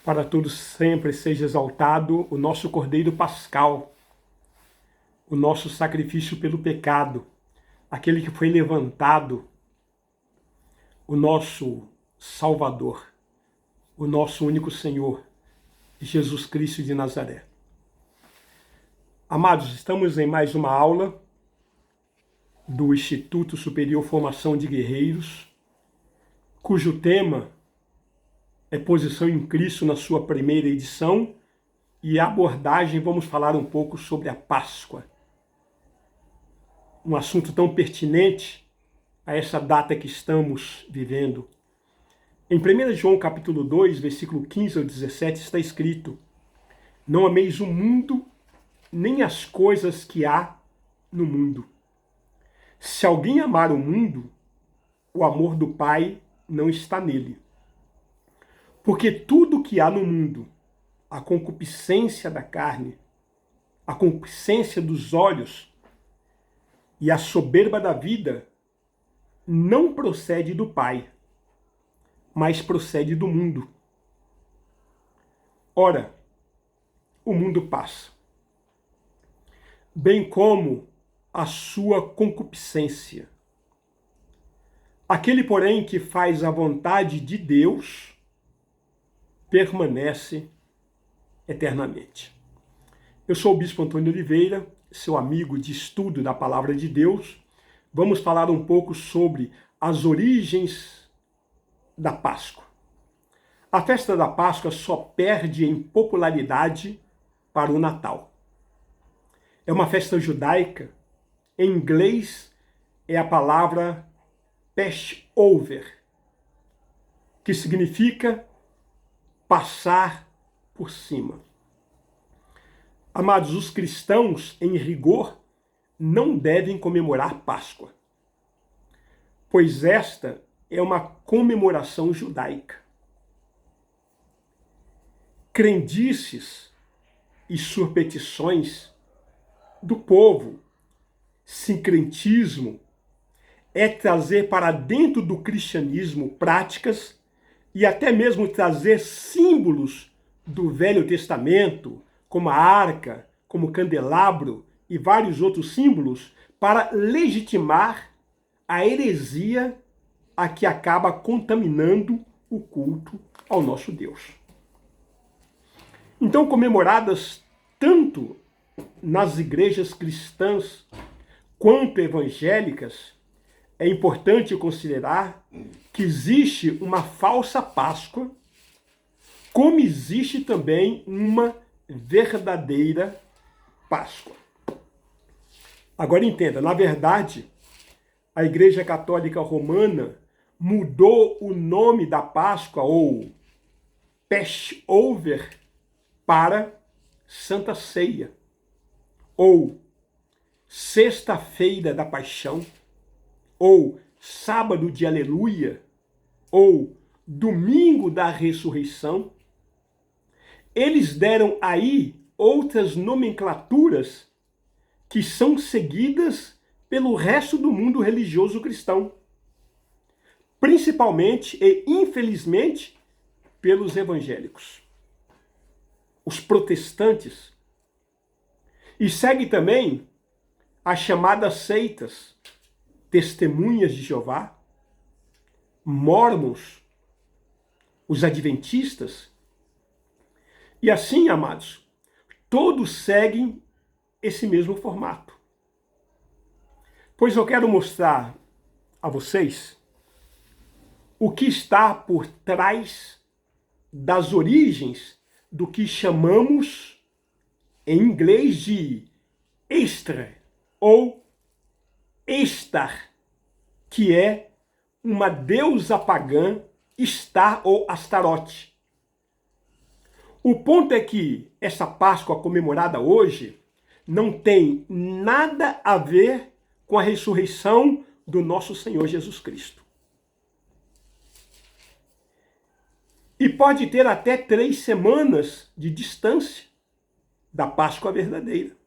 Para todos sempre seja exaltado o nosso Cordeiro Pascal, o nosso sacrifício pelo pecado, aquele que foi levantado, o nosso Salvador, o nosso único Senhor, Jesus Cristo de Nazaré. Amados, estamos em mais uma aula do Instituto Superior Formação de Guerreiros, cujo tema é Posição em Cristo na sua primeira edição, e a abordagem vamos falar um pouco sobre a Páscoa. Um assunto tão pertinente a essa data que estamos vivendo. Em 1 João capítulo 2, versículo 15 ao 17, está escrito: não ameis o mundo, nem as coisas que há no mundo. Se alguém amar o mundo, o amor do Pai não está nele. Porque tudo que há no mundo, a concupiscência da carne, a concupiscência dos olhos e a soberba da vida, não procede do Pai, mas procede do mundo. Ora, o mundo passa, bem como a sua concupiscência. Aquele, porém, que faz a vontade de Deus, permanece eternamente. Eu sou o Bispo Antônio Oliveira, seu amigo de estudo da Palavra de Deus. Vamos falar um pouco sobre as origens da Páscoa. A festa da Páscoa só perde em popularidade para o Natal. É uma festa judaica. Em inglês é a palavra Passover, que significa passar por cima. Amados, os cristãos, em rigor, não devem comemorar Páscoa, pois esta é uma comemoração judaica. Crendices e superstições do povo, sincretismo, é trazer para dentro do cristianismo práticas e até mesmo trazer símbolos do Velho Testamento, como a arca, como o candelabro e vários outros símbolos, para legitimar a heresia a que acaba contaminando o culto ao nosso Deus. Então, comemoradas tanto nas igrejas cristãs quanto evangélicas, é importante considerar que existe uma falsa Páscoa, como existe também uma verdadeira Páscoa. Agora entenda, na verdade, a Igreja Católica Romana mudou o nome da Páscoa, ou Passover, para Santa Ceia, ou Sexta-feira da Paixão, ou Sábado de Aleluia, ou Domingo da Ressurreição. Eles deram aí outras nomenclaturas que são seguidas pelo resto do mundo religioso cristão, principalmente e infelizmente pelos evangélicos, os protestantes, e segue também as chamadas seitas, Testemunhas de Jeová, Mórmons, os Adventistas. E assim, amados, todos seguem esse mesmo formato. Pois eu quero mostrar a vocês o que está por trás das origens do que chamamos em inglês de Easter ou Estar, que é uma deusa pagã, Estar ou Astarote. O ponto é que essa Páscoa comemorada hoje não tem nada a ver com a ressurreição do nosso Senhor Jesus Cristo. E pode ter até 3 semanas de distância da Páscoa verdadeira.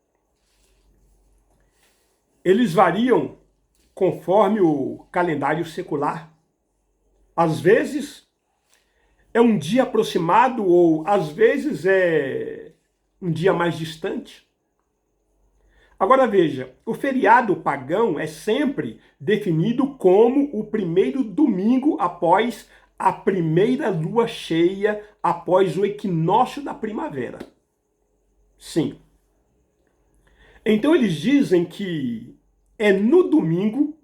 Eles variam conforme o calendário secular. Às vezes, é um dia aproximado ou às vezes é um dia mais distante. Agora veja, o feriado pagão é sempre definido como o primeiro domingo após a primeira lua cheia, após o equinócio da primavera. Sim. Então eles dizem que é no domingo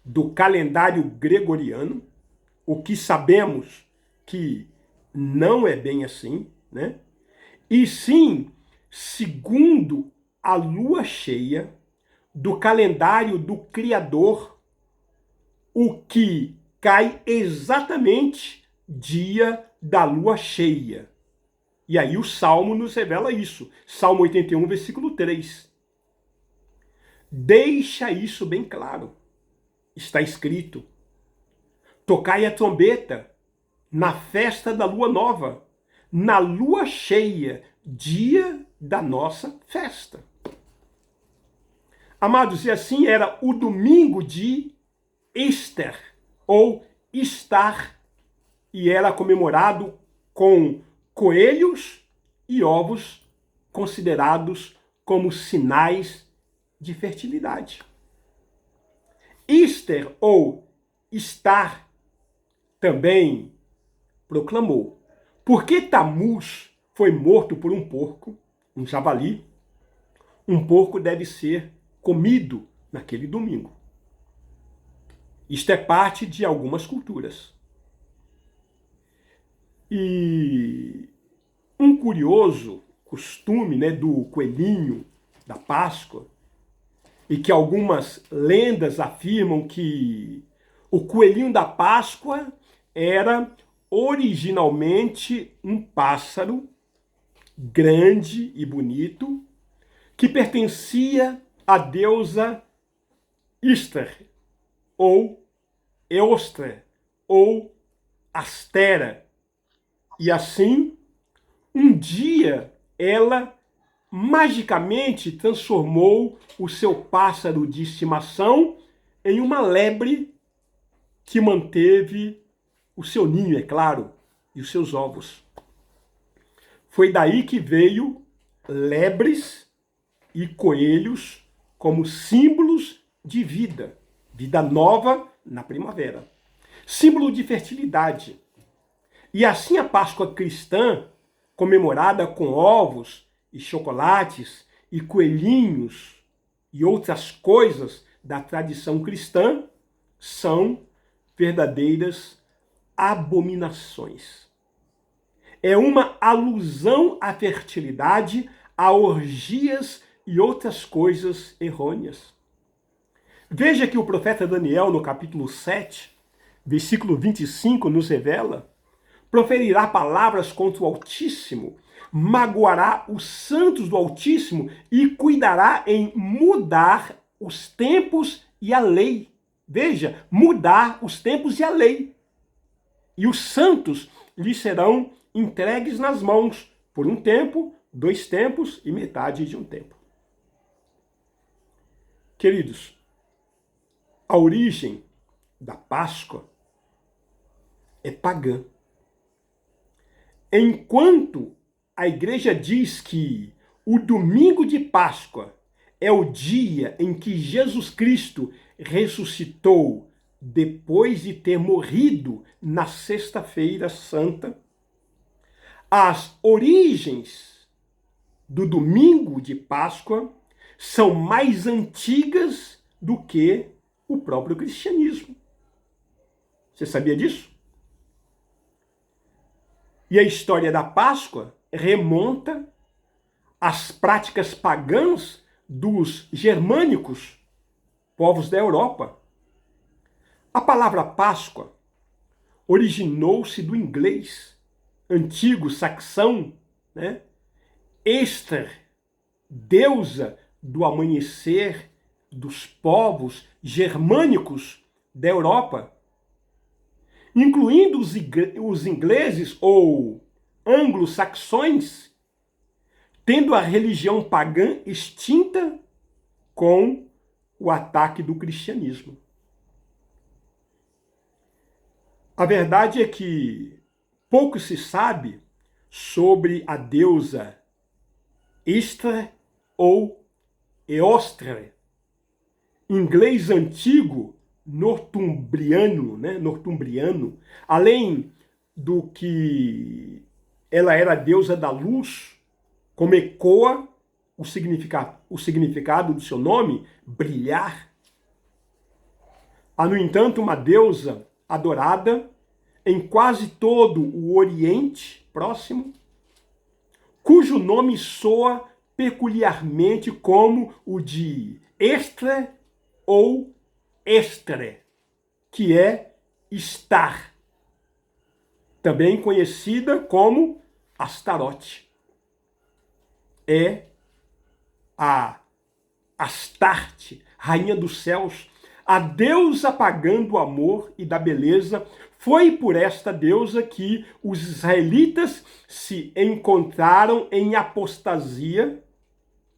do calendário gregoriano, o que sabemos que não é bem assim, né? E sim, segundo a lua cheia do calendário do Criador, o que cai exatamente dia da lua cheia. E aí o Salmo nos revela isso. Salmo 81, versículo 3. Deixa isso bem claro. Está escrito: tocai a trombeta na festa da lua nova, na lua cheia, dia da nossa festa. Amados, e assim era o domingo de Ester, ou Estar, e era comemorado com coelhos e ovos considerados como sinais de fertilidade. Ester, ou Estar, também proclamou: porque Tamuz foi morto por um porco, um javali, um porco deve ser comido naquele domingo. Isto é parte de algumas culturas. E um curioso costume, né, do coelhinho da Páscoa, e que algumas lendas afirmam que o coelhinho da Páscoa era originalmente um pássaro grande e bonito que pertencia à deusa Ister, ou Eostre, ou Astera. E assim, um dia ela magicamente transformou o seu pássaro de estimação em uma lebre que manteve o seu ninho, é claro, e os seus ovos. Foi daí que veio lebres e coelhos como símbolos de vida, vida nova na primavera, símbolo de fertilidade. E assim a Páscoa cristã, comemorada com ovos e chocolates e coelhinhos e outras coisas da tradição cristã, são verdadeiras abominações. É uma alusão à fertilidade, a orgias e outras coisas errôneas. Veja que o profeta Daniel, no capítulo 7, versículo 25, nos revela: proferirá palavras contra o Altíssimo, magoará os santos do Altíssimo e cuidará em mudar os tempos e a lei. Veja, mudar os tempos e a lei. E os santos lhe serão entregues nas mãos por um tempo, 2 tempos e metade de um tempo. Queridos, a origem da Páscoa é pagã. Enquanto a igreja diz que o domingo de Páscoa é o dia em que Jesus Cristo ressuscitou depois de ter morrido na Sexta-feira Santa, as origens do domingo de Páscoa são mais antigas do que o próprio cristianismo. Você sabia disso? E a história da Páscoa remonta às práticas pagãs dos germânicos, povos da Europa. A palavra Páscoa originou-se do inglês antigo saxão, né? Ester, deusa do amanhecer dos povos germânicos da Europa, incluindo os ingleses ou anglo-saxões, tendo a religião pagã extinta com o ataque do cristianismo. A verdade é que Pouco se sabe sobre a deusa Istra ou Eostre, inglês antigo nortumbriano, nortumbriano, além do que ela era a deusa da luz, como ecoa o significado do seu nome, brilhar. Há, no entanto, uma deusa adorada em quase todo o Oriente Próximo, cujo nome soa peculiarmente como o de Estre ou Estre, que é estar, também conhecida como Astarote. É a Astarte, rainha dos céus, a deusa pagã do amor e da beleza. Foi por esta deusa que os israelitas se encontraram em apostasia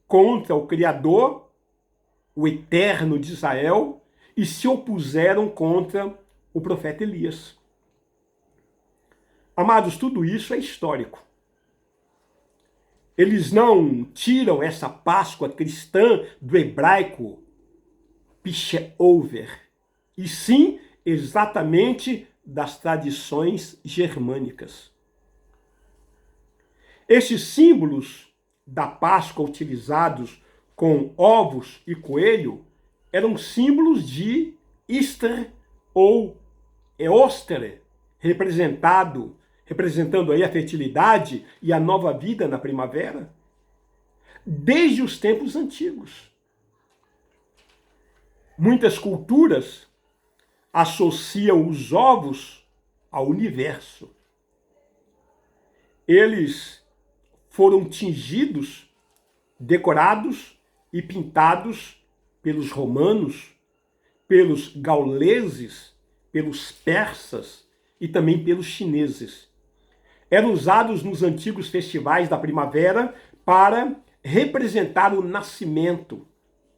contra o Criador, o Eterno de Israel, e se opuseram contra o profeta Elias. Amados, tudo isso é histórico. Eles não tiram essa Páscoa cristã do hebraico Passover, e sim exatamente das tradições germânicas. Estes símbolos da Páscoa utilizados com ovos e coelho eram símbolos de Easter ou Eostre, representando aí a fertilidade e a nova vida na primavera, desde os tempos antigos. Muitas culturas associam os ovos ao universo. Eles foram tingidos, decorados e pintados pelos romanos, pelos gauleses, pelos persas e também pelos chineses. Eram usados nos antigos festivais da primavera para representar o nascimento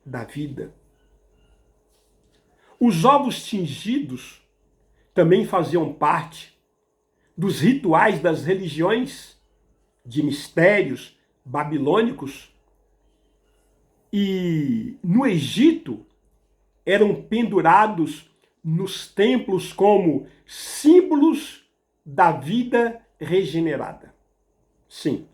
da vida. Os ovos tingidos também faziam parte dos rituais das religiões de mistérios babilônicos, e no Egito eram pendurados nos templos como símbolos da vida regenerada. Sim.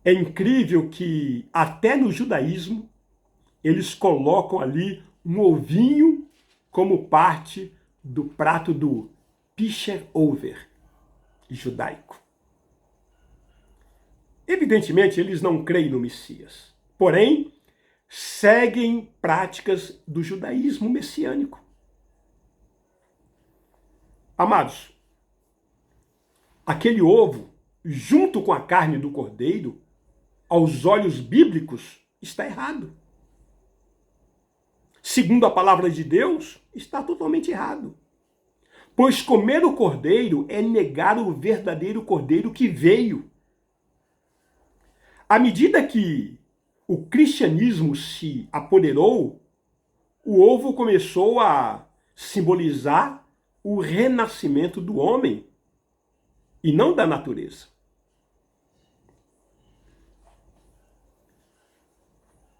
É incrível que até no judaísmo eles colocam ali um ovinho como parte do prato do Passover judaico. Evidentemente, eles não creem no Messias, porém, seguem práticas do judaísmo messiânico. Amados, aquele ovo, junto com a carne do cordeiro, aos olhos bíblicos, está errado. Segundo a palavra de Deus, está totalmente errado. Pois comer o cordeiro é negar o verdadeiro cordeiro que veio. À medida que o cristianismo se apoderou, o ovo começou a simbolizar o renascimento do homem e não da natureza.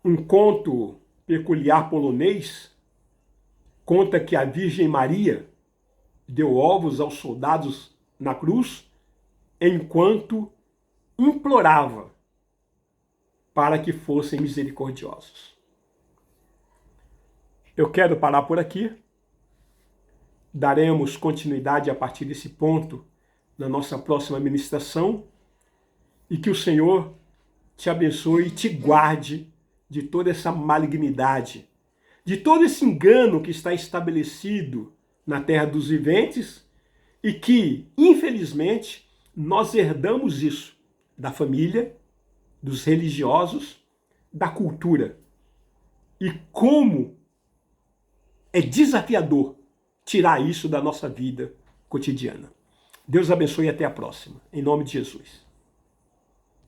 Um conto peculiar polonês conta que a Virgem Maria deu ovos aos soldados na cruz enquanto implorava para que fossem misericordiosos. Eu quero parar por aqui. Daremos continuidade a partir desse ponto na nossa próxima ministração, e que o Senhor te abençoe e te guarde de toda essa malignidade, de todo esse engano que está estabelecido na terra dos viventes e que, infelizmente, nós herdamos isso da família, dos religiosos, da cultura. E como é desafiador tirar isso da nossa vida cotidiana. Deus abençoe e até a próxima. Em nome de Jesus.